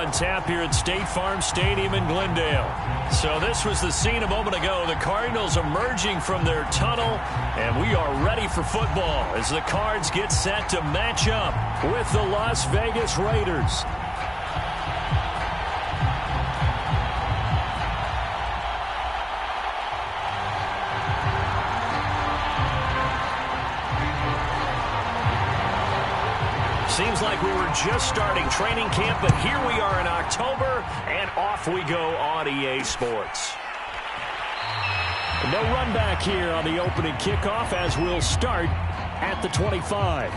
on tap here at State Farm Stadium in Glendale. So this was the scene a moment ago. The Cardinals emerging from their tunnel, and we are ready for football as the Cards get set to match up with the Las Vegas Raiders. Seems like we were just starting training camp, but here we are in October, and off we go on EA Sports. No run back here on the opening kickoff as we'll start at the 25.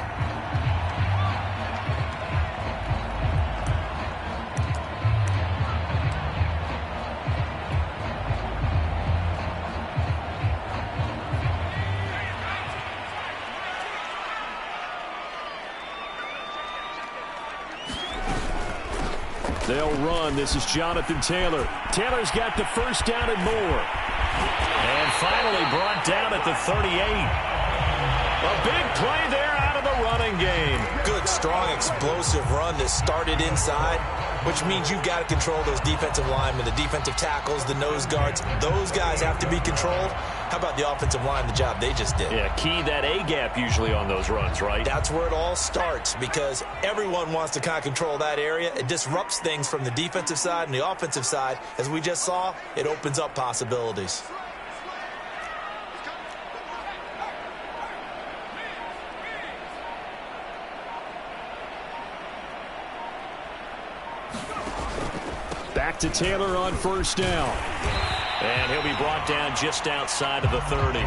They'll run. This is Jonathan Taylor. Taylor's got the first down and more. And finally brought down at the 38. A big play there out of the running game. Good, strong, explosive run that started inside, which means you've got to control those defensive linemen, the defensive tackles, the nose guards. Those guys have to be controlled. How about the offensive line, the job they just did? Yeah, key that A-gap usually on those runs, right? That's where it all starts because everyone wants to kind of control that area. It disrupts things from the defensive side and the offensive side. As we just saw, it opens up possibilities. Back to Taylor on first down. And he'll be brought down just outside of the 30.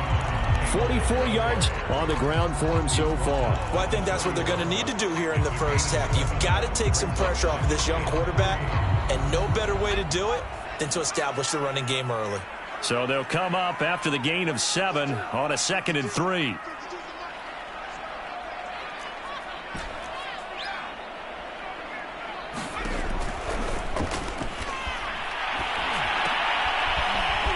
44 yards on the ground for him so far. Well, I think that's what they're going to need to do here in the first half. You've got to take some pressure off of this young quarterback, and no better way to do it than to establish the running game early. So they'll come up after the gain of 7 on a 2nd and 3.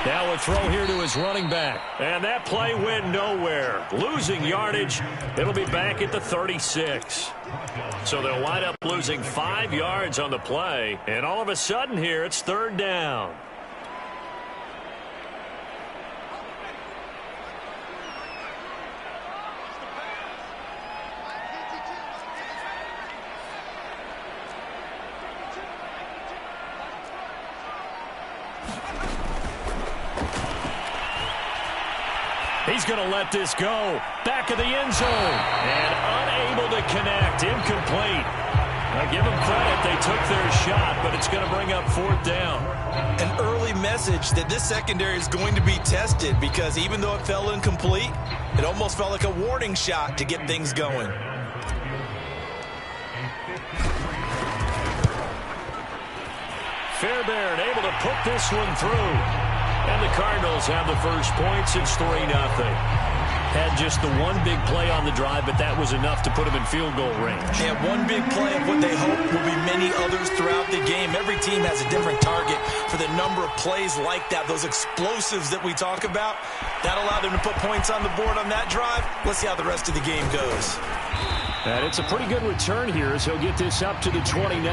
Now a throw here to his running back. And that play went nowhere. Losing yardage. It'll be back at the 36. So they'll wind up losing 5 yards on the play. And all of a sudden here, it's 3rd down. He's going to let this go. Back of the end zone. And unable to connect. Incomplete. I give them credit. They took their shot, but it's going to bring up 4th down. An early message that this secondary is going to be tested because even though it fell incomplete, it almost felt like a warning shot to get things going. Fairbairn able to put this one through. And the Cardinals have the first points. It's 3-0. Had just the one big play on the drive, but that was enough to put them in field goal range. And one big play of what they hope will be many others throughout the game. Every team has a different target for the number of plays like that, those explosives that we talk about. That allowed them to put points on the board on that drive. Let's see how the rest of the game goes. And it's a pretty good return here as he'll get this up to the 29.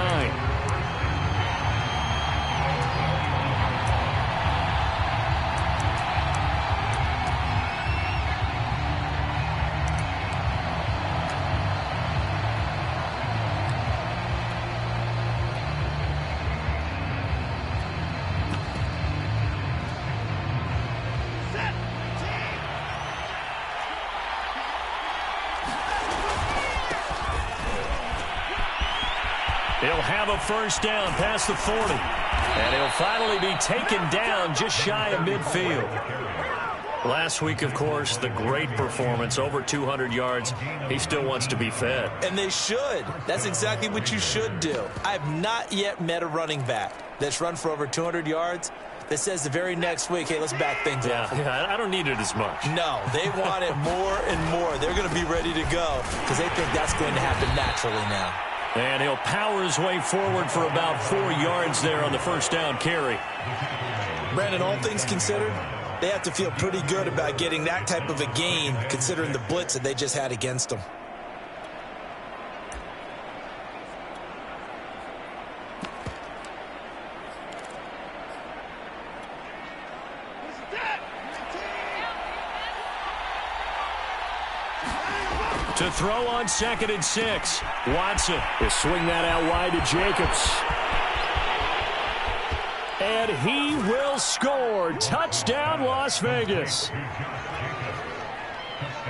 He'll have a first down past the 40. And he'll finally be taken down just shy of midfield. Last week, of course, the great performance, over 200 yards. He still wants to be fed. And they should. That's exactly what you should do. I have not yet met a running back that's run for over 200 yards that says the very next week, hey, let's back things up. Yeah, I don't need it as much. No, they want it more and more. They're going to be ready to go because they think that's going to happen naturally now. And he'll power his way forward for about 4 yards there on the first down carry. Brandon, all things considered, they have to feel pretty good about getting that type of a gain considering the blitz that they just had against them. To throw on 2nd and 6. Watson will swing that out wide to Jacobs. And he will score. Touchdown, Las Vegas.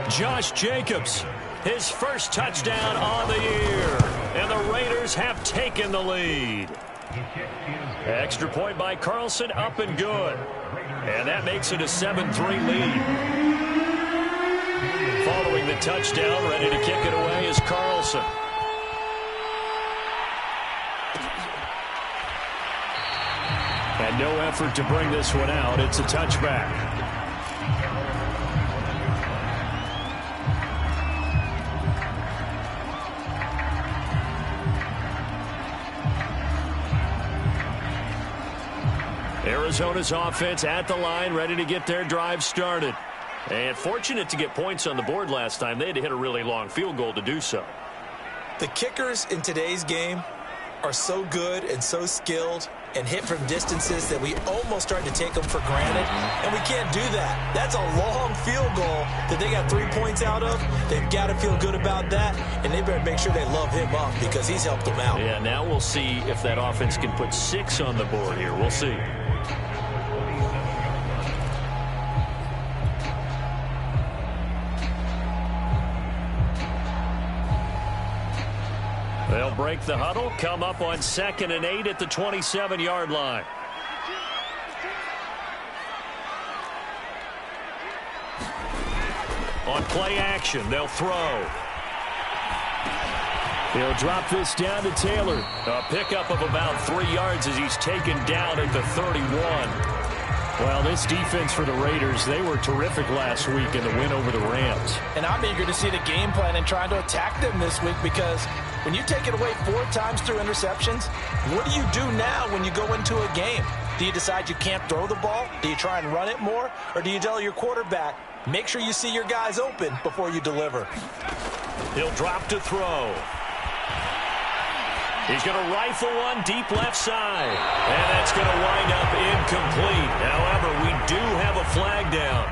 Josh Jacobs, his first touchdown on the year. And the Raiders have taken the lead. Extra point by Carlson, up and good. And that makes it a 7-3 lead. Following the touchdown, ready to kick it away is Carlson. And no effort to bring this one out. It's a touchback. Arizona's offense at the line, ready to get their drive started. And fortunate to get points on the board last time. They had to hit a really long field goal to do so. The kickers in today's game are so good and so skilled and hit from distances that we almost start to take them for granted, and we can't do that. That's a long field goal that they got 3 points out of. They've got to feel good about that, and they better make sure they love him up because he's helped them out. Yeah, now we'll see if that offense can put 6 on the board here. We'll see. They'll break the huddle, come up on 2nd and 8 at the 27-yard line. On play action, they'll throw. He'll drop this down to Taylor. A pickup of about 3 yards as he's taken down at the 31. Well, this defense for the Raiders, they were terrific last week in the win over the Rams. And I'm eager to see the game plan and trying to attack them this week because when you take it away 4 times through interceptions, what do you do now when you go into a game? Do you decide you can't throw the ball? Do you try and run it more? Or do you tell your quarterback, make sure you see your guys open before you deliver? He'll drop to throw. He's going to rifle one deep left side. And that's going to wind up incomplete. However, we do have a flag down.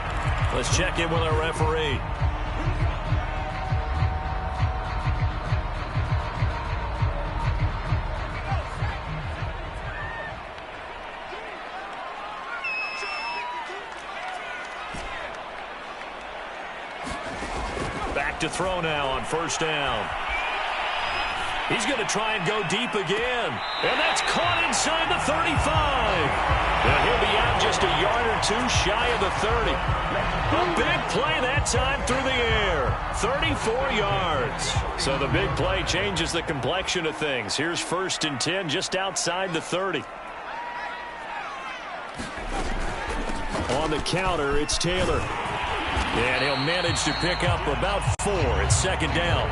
Let's check in with our referee. Back to throw now on 1st down. He's going to try and go deep again. And that's caught inside the 35. And he'll be out just a yard or 2 shy of the 30. A big play that time through the air. 34 yards. So the big play changes the complexion of things. Here's 1st and 10 just outside the 30. On the counter, it's Taylor. And he'll manage to pick up about 4 at 2nd down.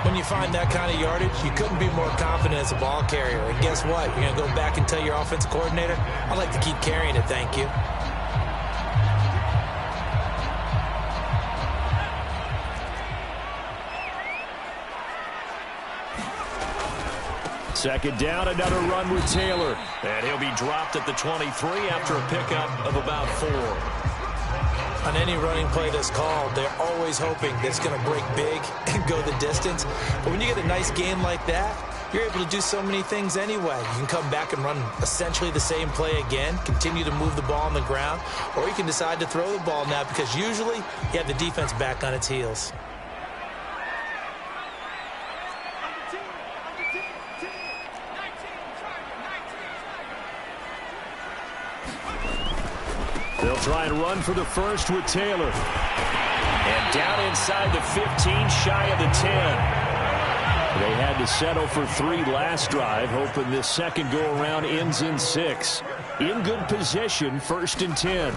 When you find that kind of yardage, you couldn't be more confident as a ball carrier. And guess what? You're going to go back and tell your offensive coordinator, I'd like to keep carrying it, thank you. Second down, another run with Taylor. And he'll be dropped at the 23 after a pickup of about 4. On any running play that's called, they're always hoping that it's going to break big and go the distance. But when you get a nice game like that, you're able to do so many things anyway. You can come back and run essentially the same play again, continue to move the ball on the ground, or you can decide to throw the ball now because usually you have the defense back on its heels. They'll try and run for the first with Taylor. And down inside the 15, shy of the 10. They had to settle for 3 last drive, hoping this second go-around ends in 6. In good position, 1st and 10.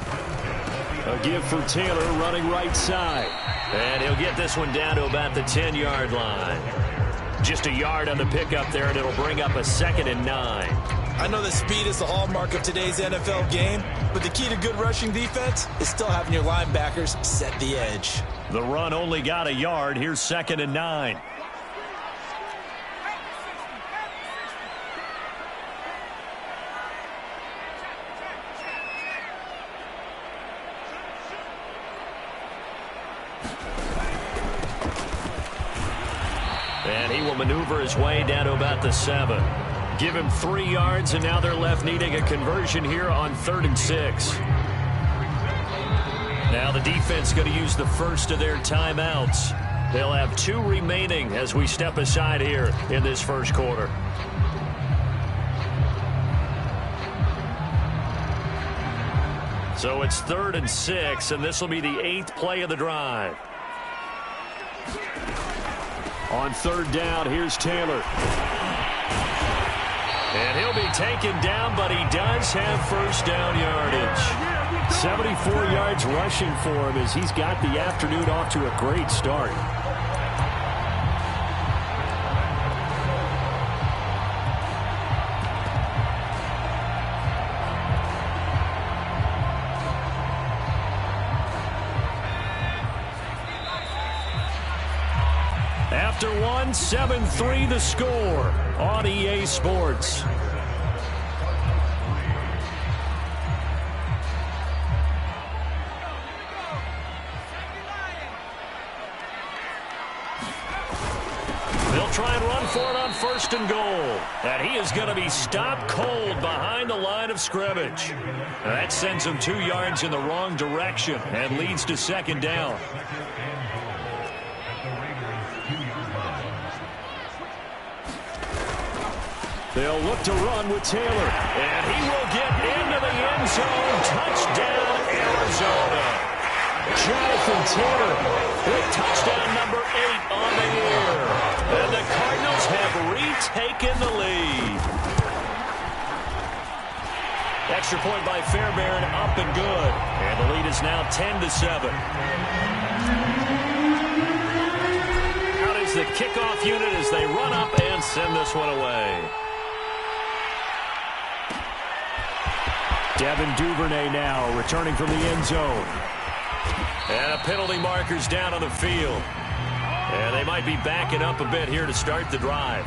A give for Taylor running right side. And he'll get this one down to about the 10-yard line. Just a yard on the pickup there, and it'll bring up a 2nd and 9. I know that speed is the hallmark of today's NFL game, but the key to good rushing defense is still having your linebackers set the edge. The run only got a yard. Here's 2nd and 9. And he will maneuver his way down to about the 7. Give him 3 yards, and now they're left needing a conversion here on 3rd and 6. Now the defense going to use the first of their timeouts. They'll have 2 remaining as we step aside here in this first quarter. So it's 3rd and 6, and this will be the 8th play of the drive. On 3rd down, here's Taylor. And he'll be taken down, but he does have first down yardage. 74 yards rushing for him as he's got the afternoon off to a great start. After 1, 7-3 the score on EA Sports. They'll try and run for it on 1st and goal. And he is going to be stopped cold behind the line of scrimmage. That sends him 2 yards in the wrong direction and leads to 2nd down. They'll look to run with Taylor. And he will get into the end zone. Touchdown, Arizona. Jonathan Taylor with touchdown number 8 on the year. And the Cardinals have retaken the lead. Extra point by Fairbairn, up and good. And the lead is now 10-7. Out is the kickoff unit as they run up and send this one away. Devin Duvernay now returning from the end zone. And a penalty marker's down on the field. And they might be backing up a bit here to start the drive.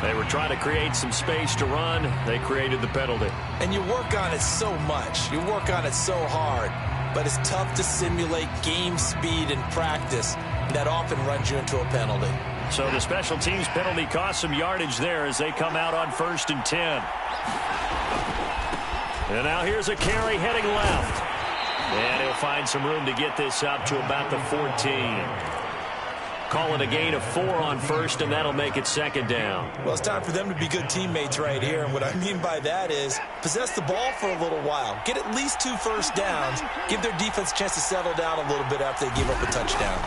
They were trying to create some space to run. They created the penalty. And you work on it so much. You work on it so hard. But it's tough to simulate game speed in practice. That often runs you into a penalty. So the special teams penalty cost some yardage there as they come out on 1st and 10. And now here's a carry heading left. And he'll find some room to get this up to about the 14. Call it a gain of 4 on 1st, and that'll make it 2nd down. Well, it's time for them to be good teammates right here. And what I mean by that is possess the ball for a little while. Get at least 2 first downs. Give their defense a chance to settle down a little bit after they give up a touchdown.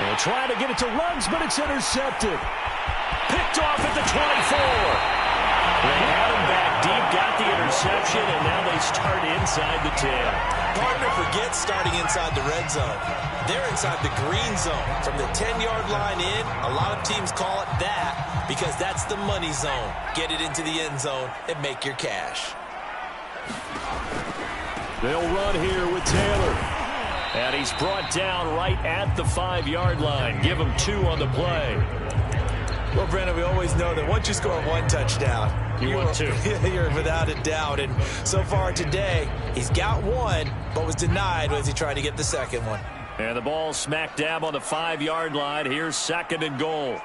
They'll try to get it to Ruggs, but it's intercepted. Picked off at the 24. They had him back deep, got the interception, and now they start inside the 10. Partner forgets starting inside the red zone. They're inside the green zone. From the 10-yard line in, a lot of teams call it that because that's the money zone. Get it into the end zone and make your cash. They'll run here with Taylor. And he's brought down right at the 5-yard line. Give him 2 on the play. Well, Brandon, we always know that once you score 1 touchdown, you want 2. You're without a doubt. And so far today, he's got 1, but was denied as he tried to get the 2nd one. And the ball smack dab on the 5-yard line. Here's 2nd and goal.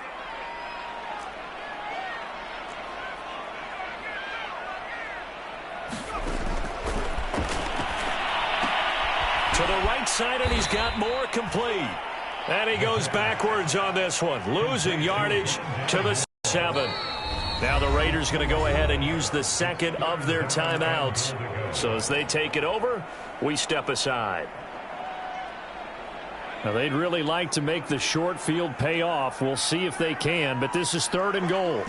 To the right side, and he's got more complete. And he goes backwards on this one, losing yardage to the 7. Now the Raiders going to go ahead and use the 2nd of their timeouts. So as they take it over, we step aside. Now they'd really like to make the short field pay off. We'll see if they can, but this is 3rd and goal.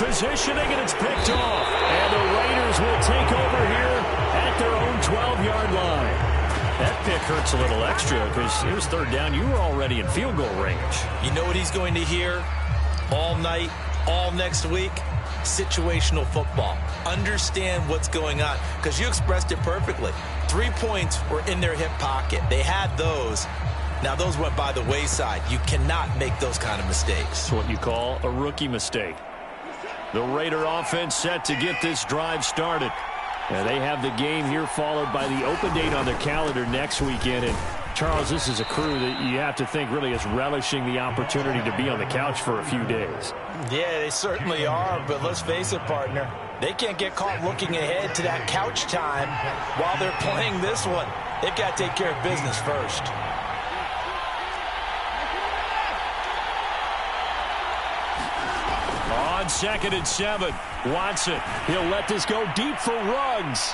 Positioning, and it's picked off. And the Raiders will take over here at their own 12-yard line. That pick hurts a little extra because it was 3rd down. You were already in field goal range. You know what he's going to hear all night, all next week? Situational football. Understand what's going on because you expressed it perfectly. 3 points were in their hip pocket. They had those. Now, those went by the wayside. You cannot make those kind of mistakes. It's what you call a rookie mistake. The Raider offense set to get this drive started. And they have the game here followed by the open date on their calendar next weekend. And Charles, this is a crew that you have to think really is relishing the opportunity to be on the couch for a few days. Yeah, they certainly are, but let's face it, partner. They can't get caught looking ahead to that couch time while they're playing this one. They've got to take care of business first. On 2nd and 7, Watson. He'll let this go deep for Ruggs.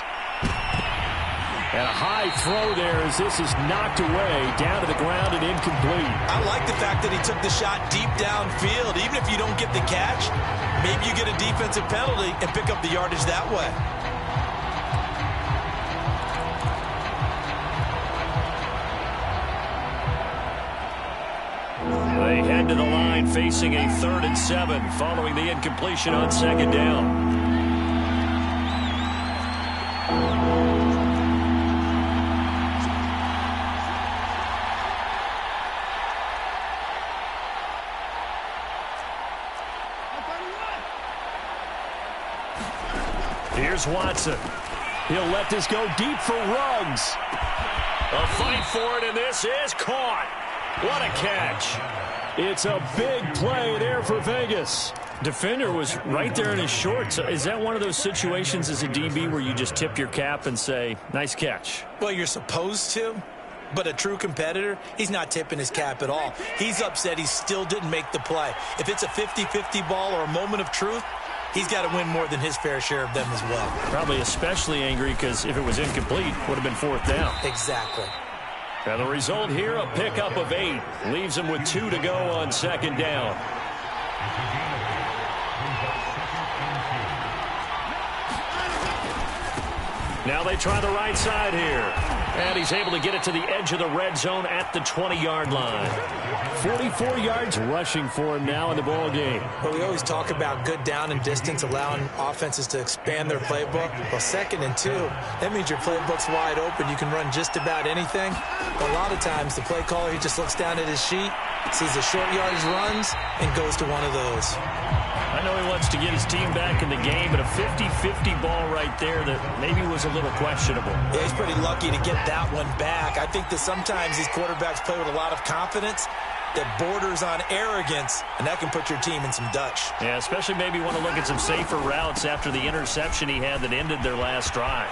And a high throw there as this is knocked away, down to the ground and incomplete. I like the fact that he took the shot deep downfield. Even if you don't get the catch, maybe you get a defensive penalty and pick up the yardage that way. They head to the line facing a 3rd and 7 following the incompletion on 2nd down. Here's Watson. He'll let this go deep for Ruggs. A fight for it, and this is caught. What a catch. It's a big play there for Vegas. Defender was right there in his shorts. Is that one of those situations as a DB where you just tip your cap and say, nice catch? Well, you're supposed to, but a true competitor, he's not tipping his cap at all. He's upset he still didn't make the play. If it's a 50-50 ball or a moment of truth, he's got to win more than his fair share of them as well. Probably especially angry because if it was incomplete, it would have been 4th down. Exactly. And the result here, a pickup of 8. Leaves him with 2 to go on 2nd down. Now they try the right side here. And he's able to get it to the edge of the red zone at the 20-yard line. 44 yards rushing for him now in the ball game. Well, we always talk about good down and distance, allowing offenses to expand their playbook. Well, 2nd and 2, that means your playbook's wide open. You can run just about anything. But a lot of times, the play caller, he just looks down at his sheet, sees the short yardage runs, and goes to one of those. I know he wants to get his team back in the game, but a 50-50 ball right there that maybe was a little questionable. Yeah, he's pretty lucky to get that one back. I think that sometimes these quarterbacks play with a lot of confidence that borders on arrogance, and that can put your team in some Dutch. Yeah, especially maybe want to look at some safer routes after the interception he had that ended their last drive.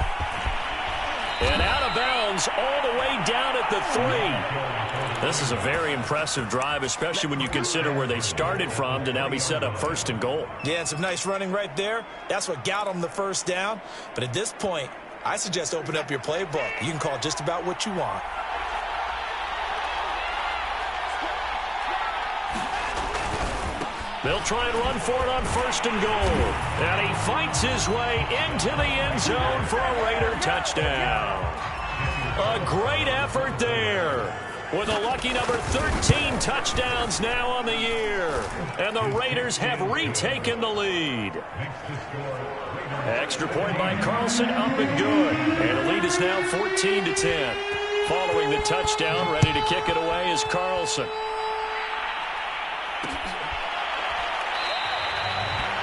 And out of bounds all the way down at the 3. This is a very impressive drive, especially when you consider where they started from to now be set up 1st and goal. Yeah, and some nice running right there. That's what got them the 1st down. But at this point, I suggest open up your playbook. You can call just about what you want. They'll try and run for it on 1st and goal. And he fights his way into the end zone for a Raider touchdown. A great effort there. With a lucky number 13 touchdowns now on the year. And the Raiders have retaken the lead. Extra point by Carlson, up and good. And the lead is now 14-10. Following the touchdown, ready to kick it away is Carlson.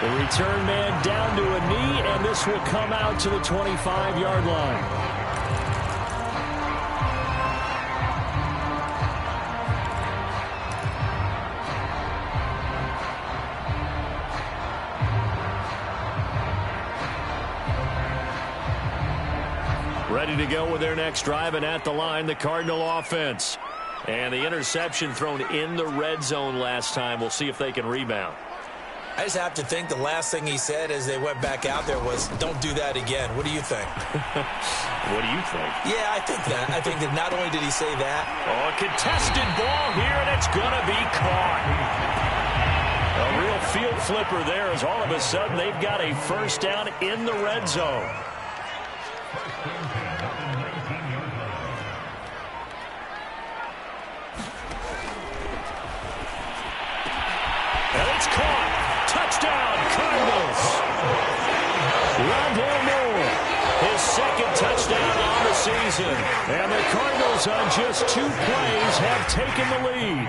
The return man down to a knee, and this will come out to the 25-yard line. Ready to go with their next drive, and at the line, the Cardinal offense. And the interception thrown in the red zone last time. We'll see if they can rebound. I just have to think the last thing he said as they went back out there was, don't do that again. What do you think? What do you think? Yeah, I think that. I think that not only did he say that. Oh, a contested ball here, and it's going to be caught. A real field flipper there as all of a sudden they've got a 1st down in the red zone. And it's caught. Touchdown, Cardinals. Rondale Moore, his 2nd touchdown on the season. season. And the Cardinals on just 2 plays have taken the lead.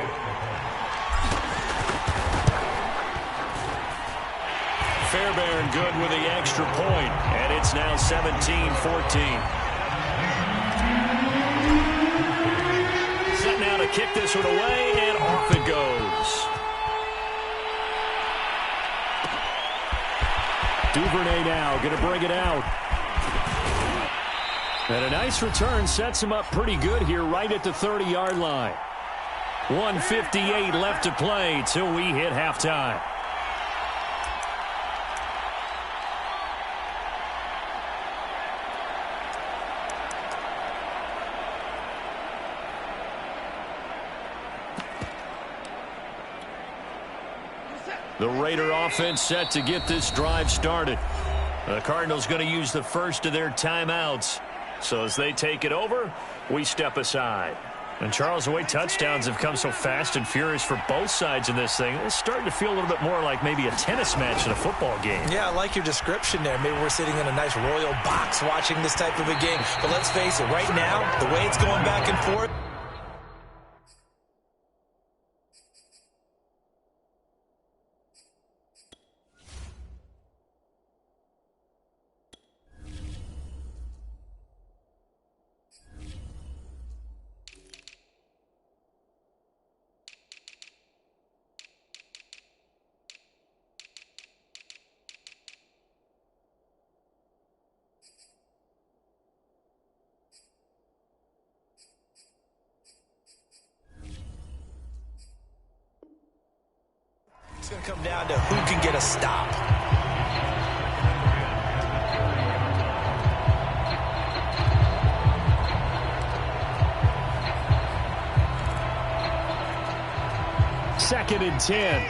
Fairbairn good with the extra point, and it's now 17-14. Set now to kick this one away, and off it goes. Duvernay now going to bring it out. And a nice return sets him up pretty good here right at the 30-yard line. 1:58 left to play till we hit halftime. The Raider offense set to get this drive started. The Cardinals going to use the first of their timeouts. So as they take it over, we step aside. And Charles, the way touchdowns have come so fast and furious for both sides in this thing, it's starting to feel a little bit more like maybe a tennis match in a football game. Yeah, I like your description there. Maybe we're sitting in a nice royal box watching this type of a game. But let's face it, right now, the way it's going back and forth, it's going to come down to who can get a stop. Second and 10.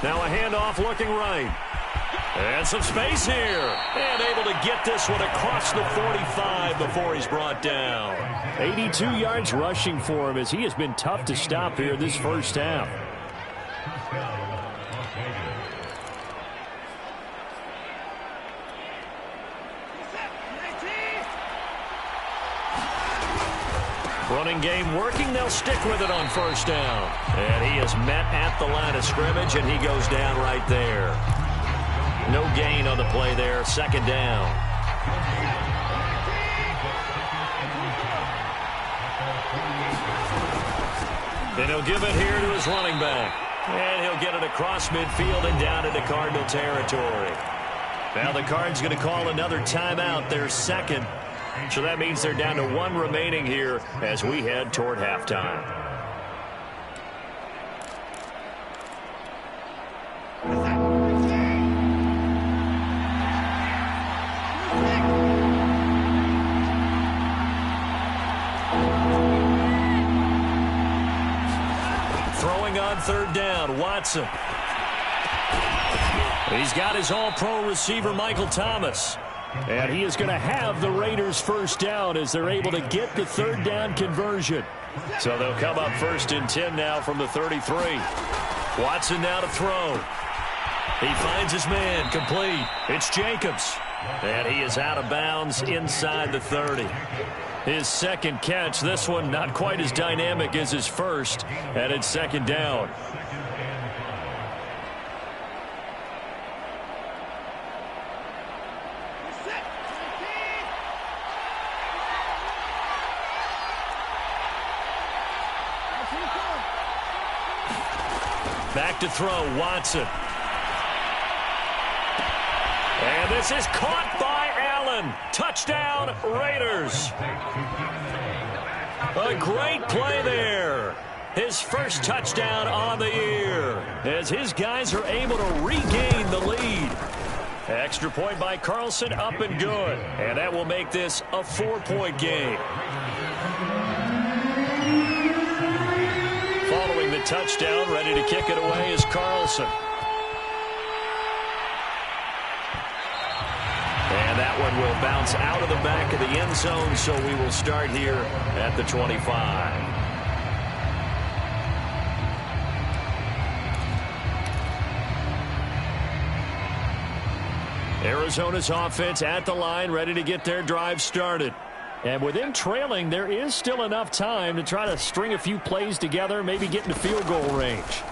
Now a handoff looking right. And some space here. And able to get this one across the 45 before he's brought down. 82 yards rushing for him as he has been tough to stop here this first half. Running game working. They'll stick with it on first down. And he is met at the line of scrimmage, and he goes down right there. No gain on the play there. Second down. And he'll give it here to his running back. And he'll get it across midfield and down into Cardinal territory. Now the Cards going to call another timeout, their second. So that means they're down to 1 remaining here as we head toward halftime. Throwing on third down, Watson. He's got his all-pro receiver, Michael Thomas. And he is going to have the Raiders first down as they're able to get the third down conversion. So they'll come up first and 10 now from the 33. Watson now to throw. He finds his man, complete. It's Jacobs. And he is out of bounds inside the 30. His second catch, this one not quite as dynamic as his first, and it's second down. Back to throw, Watson. And this is caught by Allen. Touchdown, Raiders. A great play there. His first touchdown on the year as his guys are able to regain the lead. Extra point by Carlson, up and good. And that will make this a 4-point game. Following the touchdown, ready to kick it away is Carlson. And that one will bounce out of the back of the end zone, so we will start here at the 25. Arizona's offense at the line, ready to get their drive started. And with them trailing, there is still enough time to try to string a few plays together, maybe get into field goal range.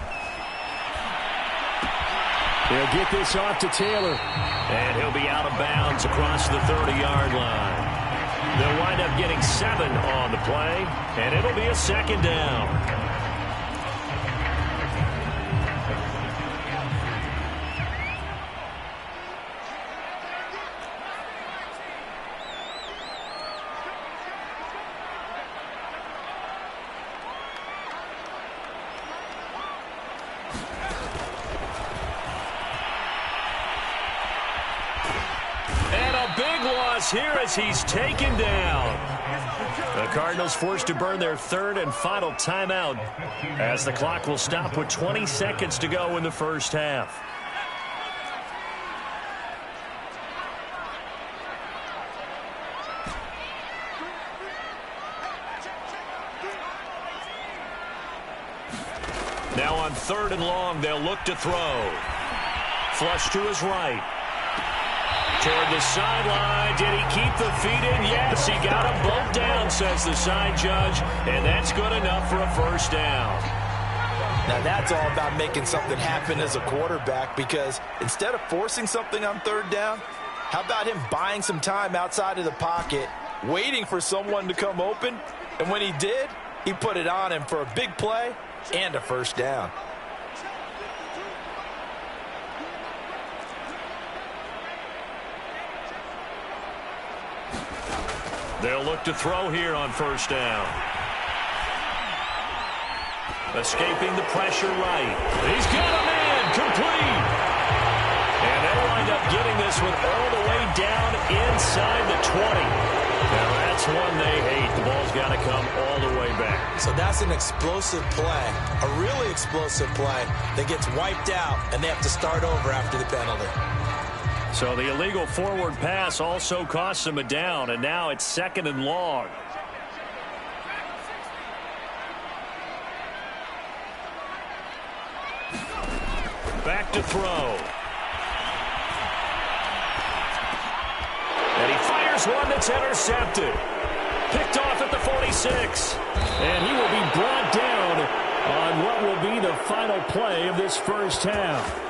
They'll get this off to Taylor. And he'll be out of bounds across the 30-yard line. They'll wind up getting 7 on the play, and it'll be a second down. Here as he's taken down. The Cardinals forced to burn their third and final timeout as the clock will stop with 20 seconds to go in the first half. Now on 3rd and long, they'll look to throw. Flush to his right. Toward the sideline. Did he keep the feet in? Yes, he got him both down, says the side judge, and that's good enough for a first down. Now that's all about making something happen as a quarterback, because instead of forcing something on 3rd down, how about him buying some time outside of the pocket, waiting for someone to come open, and when he did, he put it on him for a big play and a first down. They'll look to throw here on 1st down. Escaping the pressure right. He's got a man complete. And they'll wind up getting this one all the way down inside the 20. Now that's one they hate. The ball's got to come all the way back. So that's an explosive play, a really explosive play that gets wiped out, and they have to start over after the penalty. So the illegal forward pass also costs him a down, and now it's 2nd and long. Back to throw. And he fires one that's intercepted. Picked off at the 46. And he will be brought down on what will be the final play of this first half.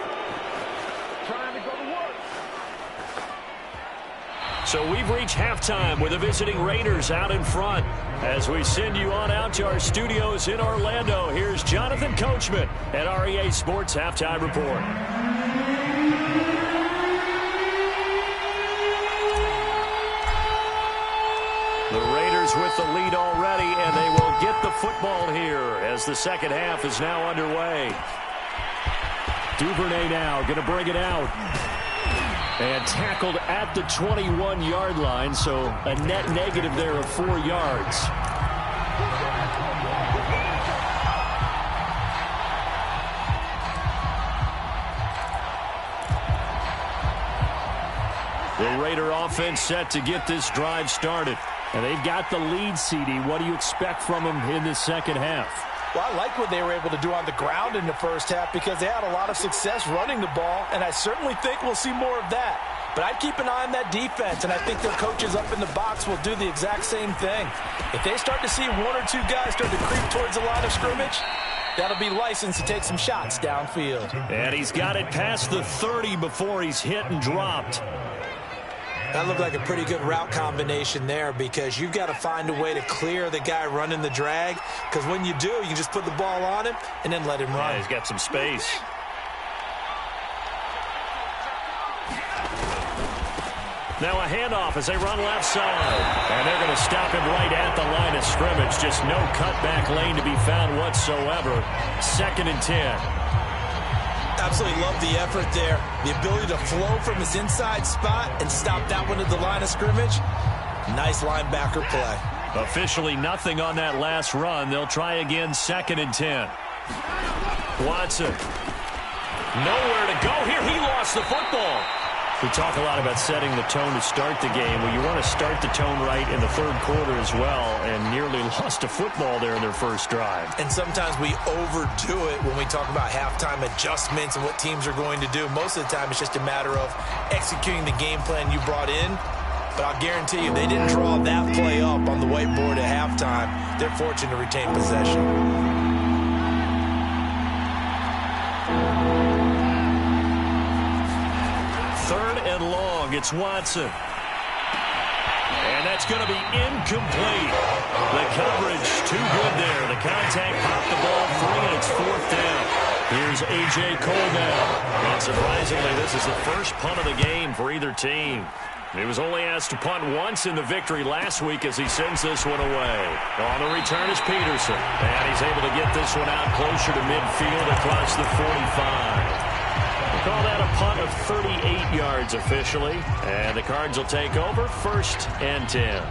So we've reached halftime with the visiting Raiders out in front. As we send you on out to our studios in Orlando, here's Jonathan Coachman at REA Sports Halftime Report. The Raiders with the lead already, and they will get the football here as the second half is now underway. Duvernay now going to bring it out. And tackled at the 21-yard line, so a net negative there of 4 yards. The Raider offense set to get this drive started. And they've got the lead, CD. What do you expect from them in the second half? Well, I like what they were able to do on the ground in the first half because they had a lot of success running the ball, and I certainly think we'll see more of that. But I'd keep an eye on that defense, and I think their coaches up in the box will do the exact same thing. If they start to see 1 or 2 guys start to creep towards the line of scrimmage, that'll be licensed to take some shots downfield. And he's got it past the 30 before he's hit and dropped. That looked like a pretty good route combination there because you've got to find a way to clear the guy running the drag, because when you do, you can just put the ball on him and then let him run. Yeah, he's got some space. Now a handoff as they run left side. And they're going to stop him right at the line of scrimmage. Just no cutback lane to be found whatsoever. 2nd and 10. Absolutely love the effort there. The ability to flow from his inside spot and stop that one at the line of scrimmage. Nice linebacker play. Officially nothing on that last run. They'll try again 2nd and 10. Watson. Nowhere to go here. He lost the football. We talk a lot about setting the tone to start the game. Well, you want to start the tone right in the third quarter as well, and nearly lost a football there in their first drive. And sometimes we overdo it when we talk about halftime adjustments and what teams are going to do. Most of the time, it's just a matter of executing the game plan you brought in. But I'll guarantee you, they didn't draw that play up on the whiteboard at halftime. They're fortunate to retain possession. Third and long, it's Watson. And that's going to be incomplete. The coverage too good there. The contact popped the ball free, and it's fourth down. Here's A.J. Cole now. And surprisingly, this is the first punt of the game for either team. He was only asked to punt once in the victory last week as he sends this one away. On the return is Peterson. And he's able to get this one out closer to midfield across the 45. We'll call that a punt of 38 yards officially. And the Cards will take over, 1st and 10.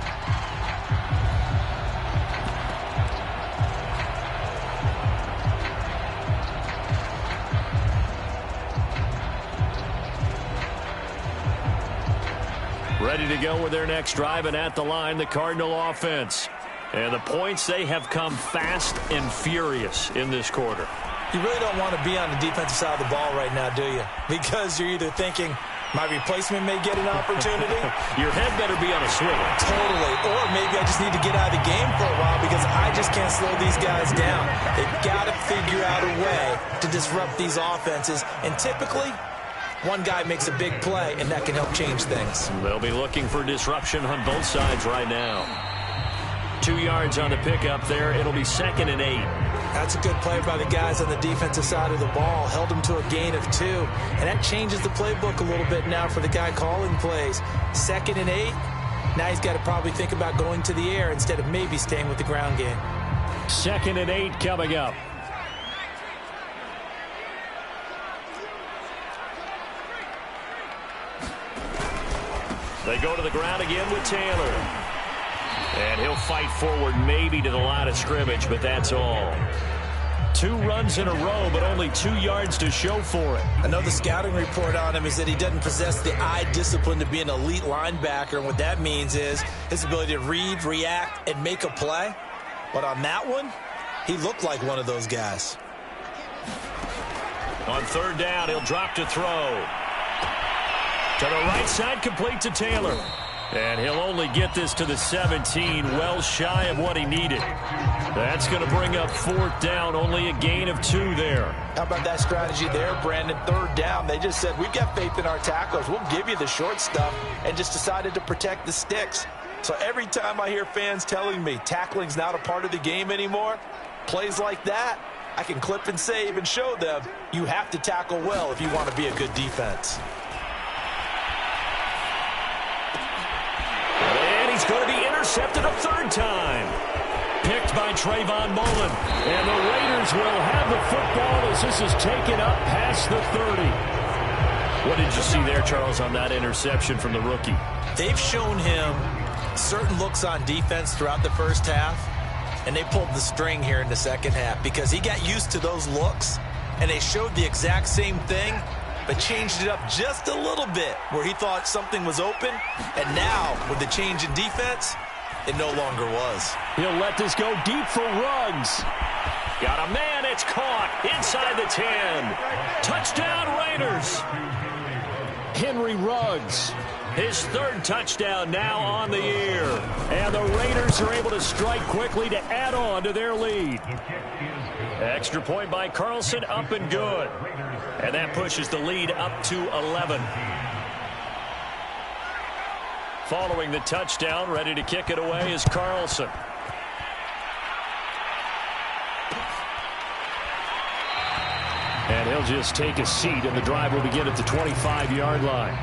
Ready to go with their next drive, and at the line, the Cardinal offense. And the points, they have come fast and furious in this quarter. You really don't want to be on the defensive side of the ball right now, do you? Because you're either thinking, my replacement may get an opportunity. Your head better be on a swivel. Totally. Or maybe I just need to get out of the game for a while because I just can't slow these guys down. They've got to figure out a way to disrupt these offenses. And typically, one guy makes a big play, and that can help change things. They'll be looking for disruption on both sides right now. 2 yards on the pickup there. It'll be 2nd and 8. That's a good play by the guys on the defensive side of the ball. Held them to a gain of 2. And that changes the playbook a little bit now for the guy calling plays. 2nd and 8. Now he's got to probably think about going to the air instead of maybe staying with the ground game. 2nd and 8 coming up. They go to the ground again with Taylor. And he'll fight forward maybe to the line of scrimmage, but that's all. 2 runs in a row, but only 2 yards to show for it. I know the scouting report on him is that he doesn't possess the eye discipline to be an elite linebacker, and what that means is his ability to read, react, and make a play. But on that one, he looked like one of those guys. On 3rd down, he'll drop to throw. To the right side, complete to Taylor. And he'll only get this to the 17, well shy of what he needed. That's going to bring up 4th down, only a gain of 2 there. How about that strategy there, Brandon? 3rd down, they just said, we've got faith in our tacklers. We'll give you the short stuff, and just decided to protect the sticks. So every time I hear fans telling me tackling's not a part of the game anymore, plays like that, I can clip and save and show them you have to tackle well if you want to be a good defense. He's going to be intercepted a 3rd time. Picked by Trayvon Mullen. And the Raiders will have the football as this is taken up past the 30. What did you see there, Charles, on that interception from the rookie? They've shown him certain looks on defense throughout the first half, and they pulled the string here in the second half because he got used to those looks, and they showed the exact same thing, but changed it up just a little bit where he thought something was open, and now with the change in defense, it no longer was. He'll let this go deep for Ruggs. Got a man, it's caught inside the 10. Touchdown Raiders. Henry Ruggs, his 3rd touchdown now on the year. And the Raiders are able to strike quickly to add on to their lead. Extra point by Carlson, up and good. And that pushes the lead up to 11. Following the touchdown, ready to kick it away is Carlson. And he'll just take a seat, and the drive will begin at the 25-yard line.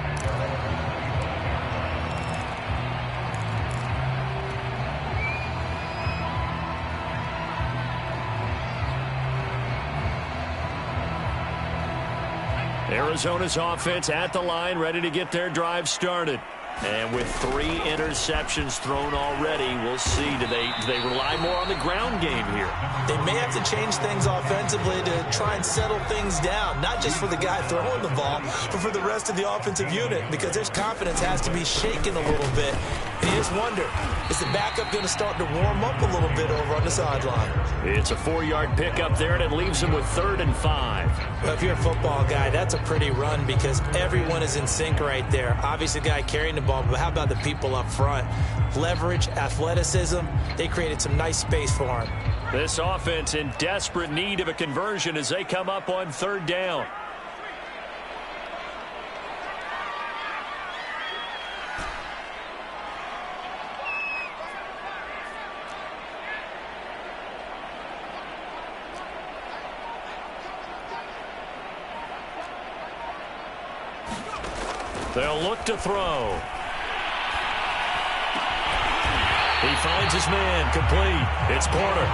Arizona's offense at the line, ready to get their drive started. And with 3 interceptions thrown already, we'll see. Do they rely more on the ground game here? They may have to change things offensively to try and settle things down, not just for the guy throwing the ball, but for the rest of the offensive unit, because his confidence has to be shaken a little bit. And you just wonder, is the backup going to start to warm up a little bit over on the sideline? It's a 4-yard pickup there, and it leaves him with 3rd and 5. Well, if you're a football guy, that's a pretty run because everyone is in sync right there. Obviously, the guy carrying the ball, but how about the people up front? Leverage, athleticism, they created some nice space for him. This offense in desperate need of a conversion as they come up on 3rd down. They'll look to throw. He finds his man, complete. It's Porter.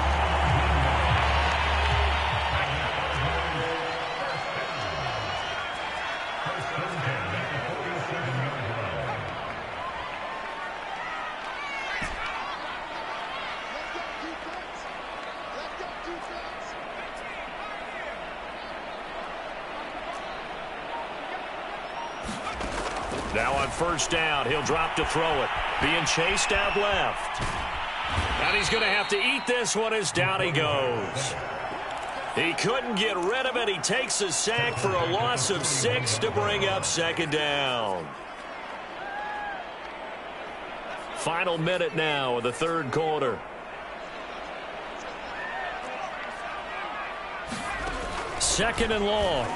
Now on 1st down, he'll drop to throw it. Being chased out left. And he's going to have to eat this one as down he goes. He couldn't get rid of it. He takes a sack for a loss of 6 to bring up 2nd down. Final minute now of the 3rd quarter. Second and long.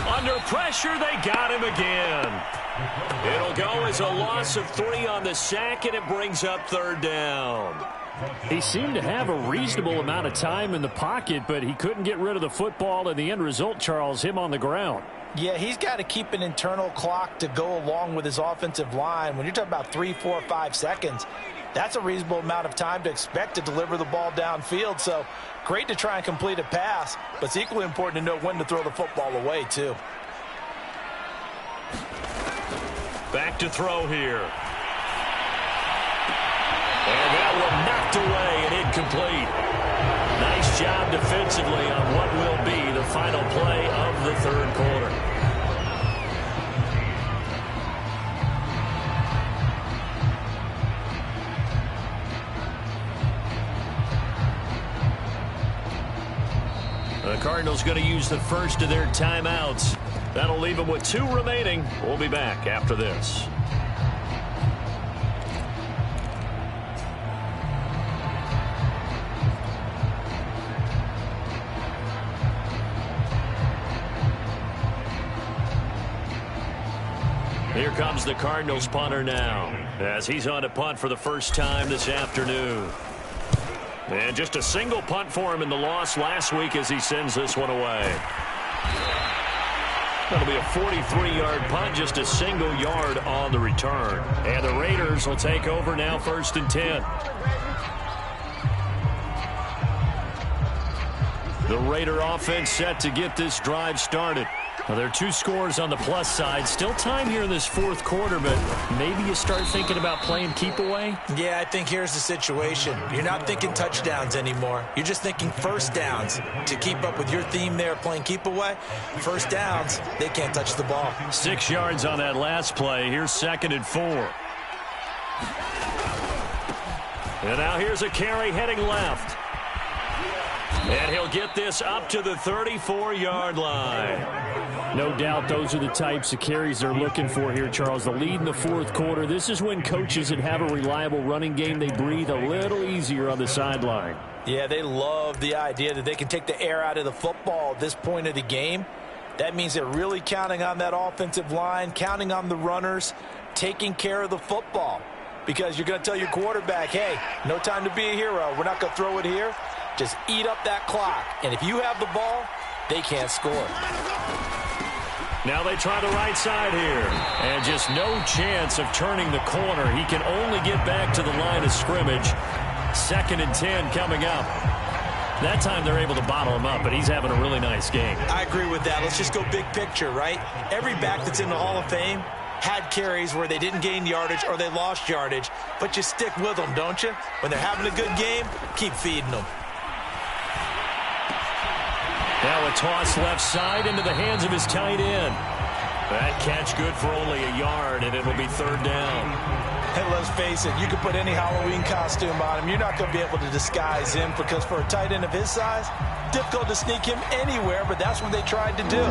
Under pressure, they got him again. It'll go as a loss of 3 on the sack, and it brings up 3rd down. He seemed to have a reasonable amount of time in the pocket, but he couldn't get rid of the football, and the end result, Charles, him on the ground. Yeah, he's got to keep an internal clock to go along with his offensive line. When you're talking about 3, 4, 5 seconds, that's a reasonable amount of time to expect to deliver the ball downfield. So great to try and complete a pass, but it's equally important to know when to throw the football away, too. Back to throw here. And that one knocked away and incomplete. Nice job defensively on what will be the final play of the 3rd quarter. The Cardinals going to use the first of their timeouts. That'll leave them with 2 remaining. We'll be back after this. Here comes the Cardinals punter now, as he's on to punt for the first time this afternoon. And just a single punt for him in the loss last week as he sends this one away. That'll be a 43-yard punt, just a single yard on the return. And the Raiders will take over now, 1st and 10. The Raider offense set to get this drive started. Well, there are 2 scores on the plus side. Still time here in this 4th quarter, but maybe you start thinking about playing keep away? Yeah, I think here's the situation. You're not thinking touchdowns anymore. You're just thinking 1st downs. To keep up with your theme there, playing keep away, 1st downs, they can't touch the ball. 6 yards on that last play. Here's 2nd and 4. And now here's a carry heading left. And he'll get this up to the 34-yard line. No doubt those are the types of carries they're looking for here, Charles. The lead in the 4th quarter. This is when coaches that have a reliable running game, they breathe a little easier on the sideline. Yeah, they love the idea that they can take the air out of the football at this point of the game. That means they're really counting on that offensive line, counting on the runners, taking care of the football. Because you're going to tell your quarterback, hey, no time to be a hero. We're not going to throw it here. Just eat up that clock. And if you have the ball, they can't score. Now they try the right side here. And just no chance of turning the corner. He can only get back to the line of scrimmage. 2nd and 10 coming up. That time they're able to bottle him up, but he's having a really nice game. I agree with that. Let's just go big picture, right? Every back that's in the Hall of Fame had carries where they didn't gain yardage or they lost yardage, but you stick with them, don't you? When they're having a good game, keep feeding them. Now a toss left side into the hands of his tight end. That catch good for only a yard, and it'll be third down. And let's face it, you can put any Halloween costume on him. You're not going to be able to disguise him because for a tight end of his size, difficult to sneak him anywhere, but that's what they tried to do.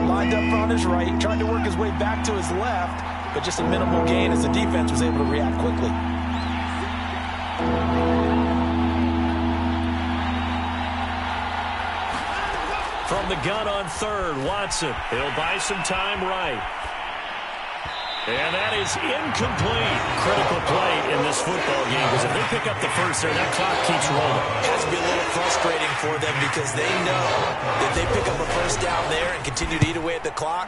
Lined up on his right, tried to work his way back to his left, but just a minimal gain as the defense was able to react quickly. From the gun on third, Watson. He'll buy some time right. And that is incomplete. Critical play in this football game because if they pick up the first there, that clock keeps rolling. It has to be a little frustrating for them because they know that if they pick up a first down there and continue to eat away at the clock,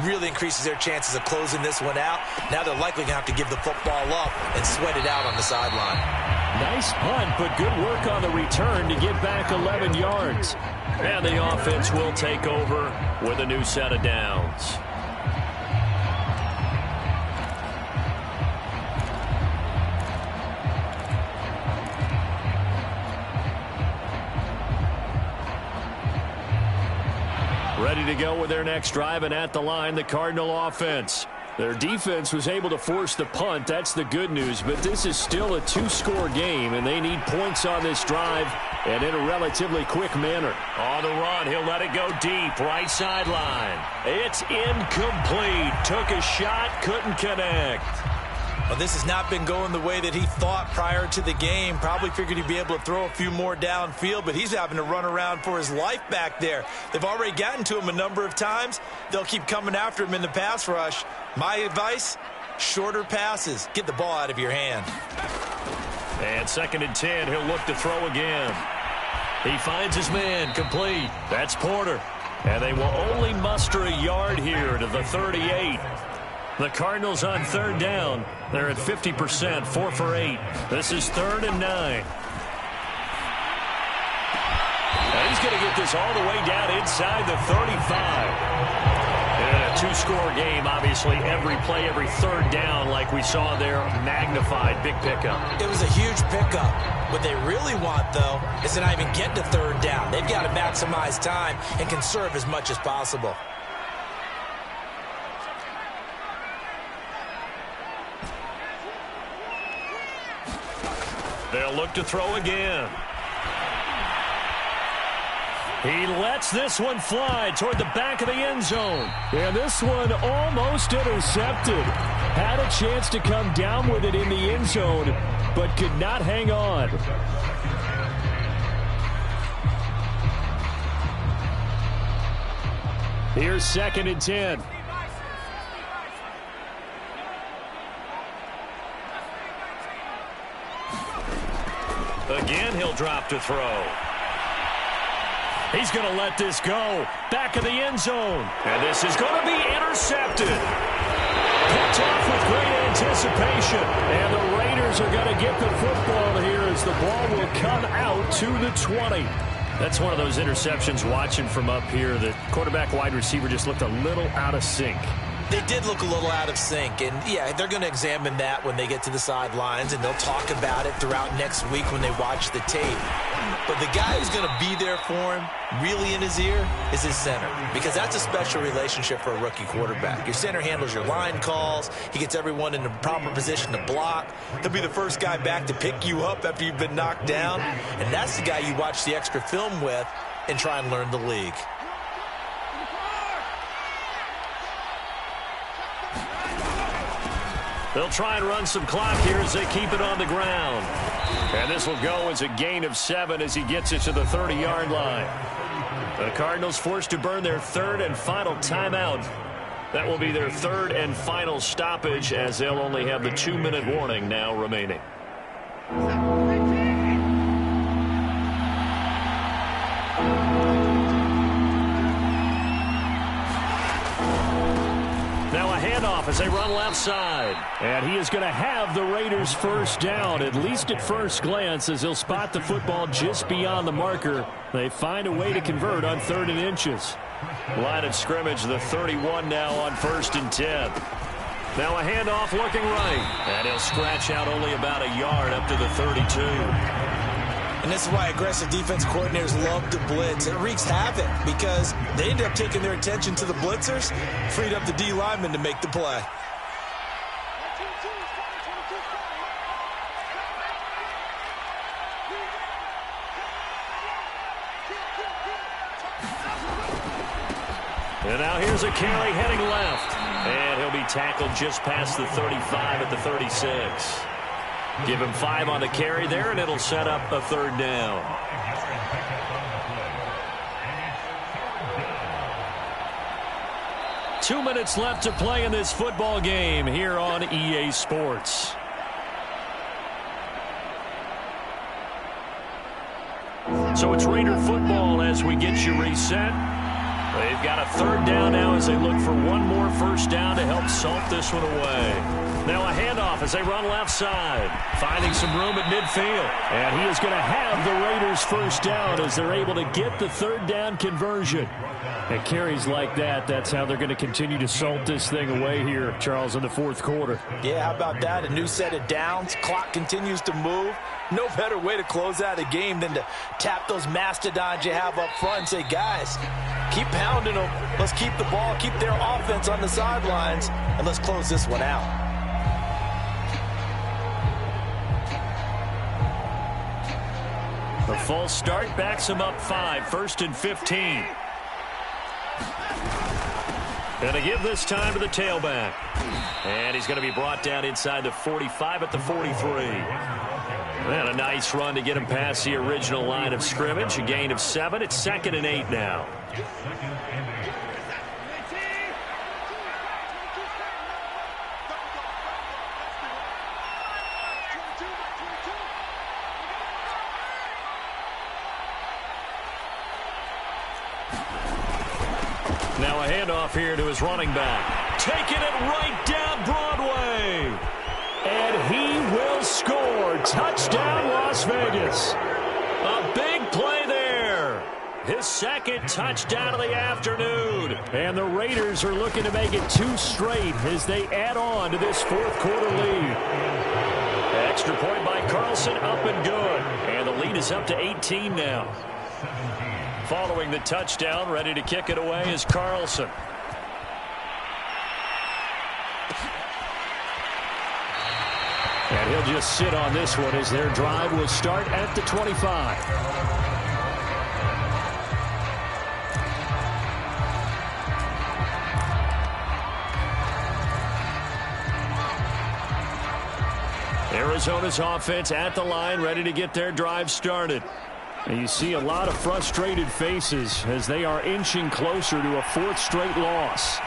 really increases their chances of closing this one out. Now they're likely going to have to give the football up and sweat it out on the sideline. Nice punt, but good work on the return to get back 11 yards. And the offense will take over with a new set of downs. Ready to go with their next drive, and at the line, the Cardinal offense. Their defense was able to force the punt. That's the good news, but this is still a two-score game, and they need points on this drive and in a relatively quick manner. On the run, he'll let it go deep, right sideline. It's incomplete. Took a shot, couldn't connect. Well, this has not been going the way that he thought prior to the game. Probably figured he'd be able to throw a few more downfield, but he's having to run around for his life back there. They've already gotten to him a number of times. They'll keep coming after him in the pass rush. My advice, shorter passes. Get the ball out of your hand. And 2nd and 10, he'll look to throw again. He finds his man, complete. That's Porter. And they will only muster a yard here to the 38. The Cardinals on third down. They're at 50%, 4 for 8. This is 3rd and 9. Now he's going to get this all the way down inside the 35. And a two-score game, obviously, every play, every third down, like we saw there, magnified, big pickup. It was a huge pickup. What they really want, though, is to not even get to third down. They've got to maximize time and conserve as much as possible. They'll look to throw again. He lets this one fly toward the back of the end zone. And this one almost intercepted. Had a chance to come down with it in the end zone, but could not hang on. Here's 2nd and 10. Again, he'll drop to throw. He's going to let this go. Back of the end zone. And this is going to be intercepted. Picked off with great anticipation. And the Raiders are going to get the football here as the ball will come out to the 20. That's one of those interceptions watching from up here. The quarterback wide receiver just looked a little out of sync. They did look a little out of sync, and yeah, they're going to examine that when they get to the sidelines, and they'll talk about it throughout next week when they watch the tape. But the guy who's going to be there for him, really in his ear, is his center, because that's a special relationship for a rookie quarterback. Your center handles your line calls. He gets everyone in the proper position to block. He'll be the first guy back to pick you up after you've been knocked down, and that's the guy you watch the extra film with and try and learn the league. They'll try and run some clock here as they keep it on the ground. And this will go as a gain of 7 as he gets it to the 30-yard line. The Cardinals forced to burn their 3rd and final timeout. That will be their 3rd and final stoppage as they'll only have the 2-minute warning now remaining. Now a handoff handoff as they run left side. And he is going to have the Raiders first down, at least at first glance, as he'll spot the football just beyond the marker. They find a way to convert on 3rd and inches. Line of scrimmage, the 31 now on 1st and 10. Now a handoff looking right. And he'll scratch out only about a yard up to the 32. And this is why aggressive defense coordinators love to blitz. It wreaks havoc because they end up taking their attention to the blitzers, freed up the D lineman to make the play. And now here's a carry heading left. And he'll be tackled just past the 35 at the 36. Give him 5 on the carry there, and it'll set up a 3rd down. Two minutes left to play in this football game here on EA Sports. So it's Raider football as we get you reset. They've got a 3rd down now as they look for one more first down to help salt this one away. Now a handoff as they run left side, finding some room at midfield. And he is going to have the Raiders first down as they're able to get the 3rd down conversion. And carries like that, that's how they're going to continue to salt this thing away here, Charles, in the 4th quarter. Yeah, how about that? A new set of downs. Clock continues to move. No better way to close out a game than to tap those mastodons you have up front and say, guys, keep pounding them. Let's keep the ball, keep their offense on the sidelines, and let's close this one out. The false start backs him up 5, 1st and 15. Going to give this time to the tailback. And he's going to be brought down inside the 45 at the 43. And a nice run to get him past the original line of scrimmage. A gain of 7. It's 2nd and 8 now. Now a handoff here to his running back. Taking it right down Broadway. And he will score. Touchdown, Las Vegas. A big play there. His 2nd touchdown of the afternoon. And the Raiders are looking to make it 2 straight as they add on to this 4th quarter lead. Extra point by Carlson, up and good. And the lead is up to 18 now. Following the touchdown, ready to kick it away is Carlson. And he'll just sit on this one as their drive will start at the 25. Arizona's offense at the line, ready to get their drive started. And you see a lot of frustrated faces as they are inching closer to a 4th straight loss.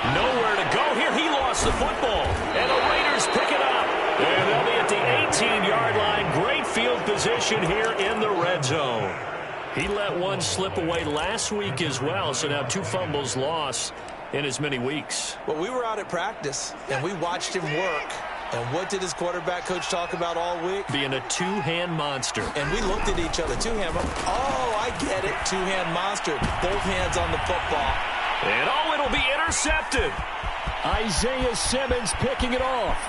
Nowhere to go here. He lost the football. And the Raiders pick it up. And they'll be at the 18-yard line. Great field position here in the red zone. He let one slip away last week as well. So now 2 fumbles lost in as many weeks. Well, we were out at practice, and we watched him work. And what did his quarterback coach talk about all week? Being a 2-hand monster. And we looked at each other. 2-hand. Oh, I get it. 2-hand monster. Both hands on the football. And oh, it'll be intercepted. Isaiah Simmons picking it off.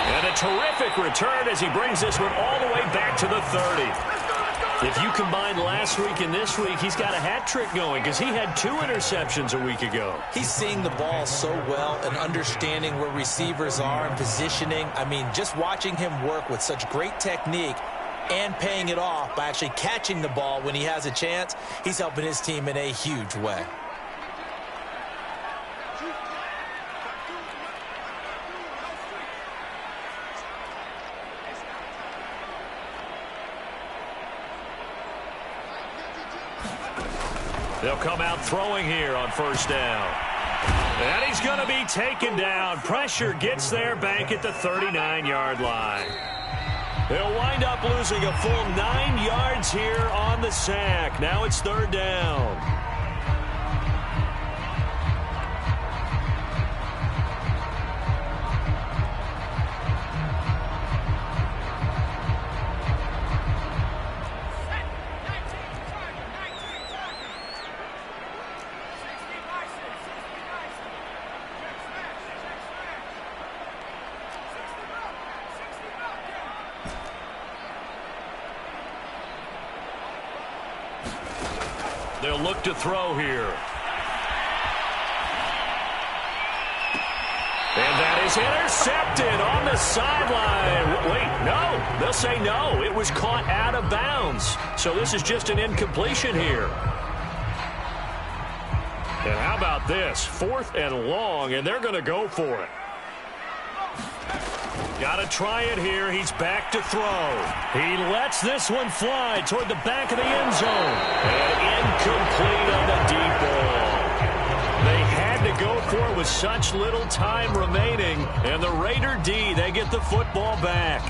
And a terrific return as he brings this one all the way back to the 30. If you combine last week and this week, he's got a hat trick going because he had 2 interceptions a week ago. He's seeing the ball so well and understanding where receivers are and positioning. I mean, just watching him work with such great technique and paying it off by actually catching the ball when he has a chance, he's helping his team in a huge way. They'll come out throwing here on first down. And he's going to be taken down. Pressure gets there back at the 39-yard line. They'll wind up losing a full 9 yards here on the sack. Now it's 3rd down. They'll look to throw here. And that is intercepted on the sideline. Wait, no. They'll say no. It was caught out of bounds. So this is just an incompletion here. And how about this? 4th and long, and they're going to go for it. Got to try it here. He's back to throw. He lets this one fly toward the back of the end zone. And incomplete on the deep ball. They had to go for it with such little time remaining. And the Raider D, they get the football back.